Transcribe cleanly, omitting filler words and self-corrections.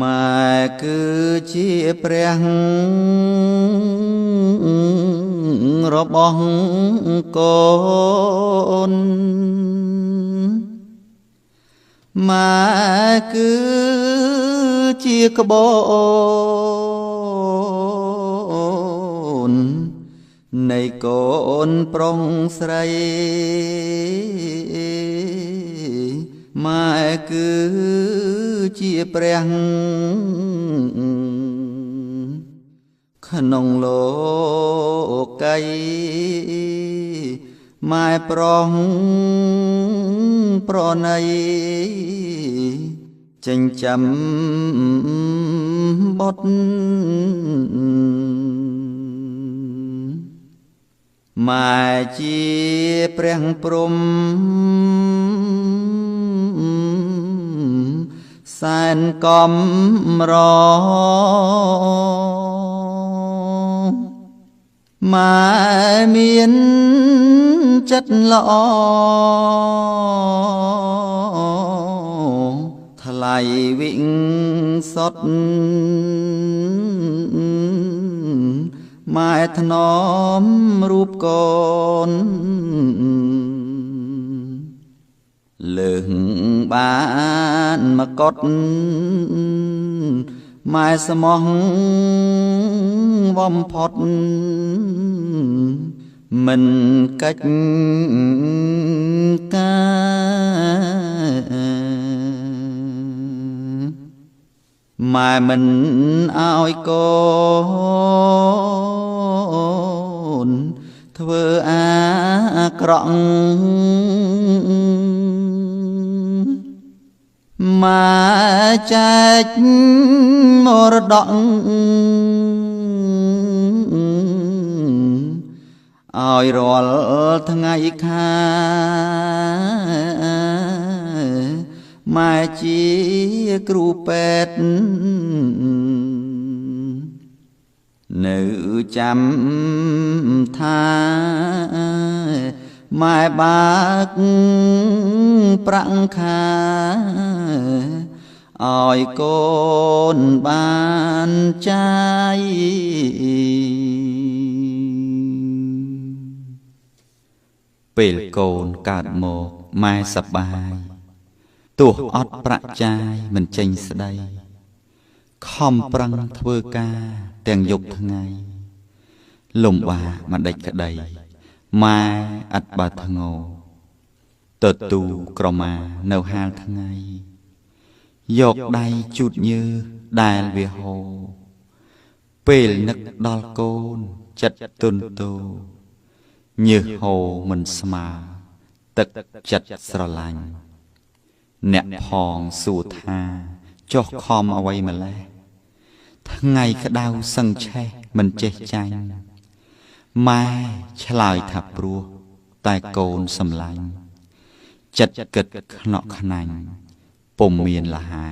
ម៉ែគឺជាព្រះរបស់កូនម៉ែគឺជាក្បូននៃកូនប្រុងស្រីម៉ែគឺជាព្រះក្នុងលោកីម៉ែប្រុងប្រណីចិញ្ចឹមបុត្រម៉ែជាព្រះព្រំសែនកំរម៉ែមានចិត្តល្អថ្លៃវិងសត់ម៉ែថ្នមរូបកូនលើងបានមកុដម៉ែស្មោះបំផុតមិនកិច្ចការម៉ែមិនឲ្យកូនធ្វើអាក្រក់ម៉ែចែកមរតកឲ្យរាល់ថ្ងៃខាម៉ែជាគ្រូពេទ្យនៅចាំថាម៉ែបាក់ប្រាក់ខាឲ្យកូនបានចាយពេលកូនកើតមកម៉ែសប្បាយទោះអត់ប្រាក់ចាយមិនចេញស្ដីខំប្រឹងធ្វើការទាំងយប់ថ្ងៃលំបាកមិនដេចក្ដីម៉ែឥតបើធ្ងោទទូក្រមានៅហាលថ្ងៃយកដៃជូតញើសដែលវាហូរពេលនឹកដល់កូនចិត្តទន់តូញើសហូរមិនស្មើទឹកចិត្តស្រឡាញ់អ្នកផងសួរថាចុះខំអ្វីម្លេះថ្ងៃក្តៅសឹងឆេះមិនចេះចាញ់ម៉ែឆ្លើយថាព្រោះតែកូនសម្លាញ់ចិត្តគិតខ្នក់ខ្នាញ់ពុំមានលហា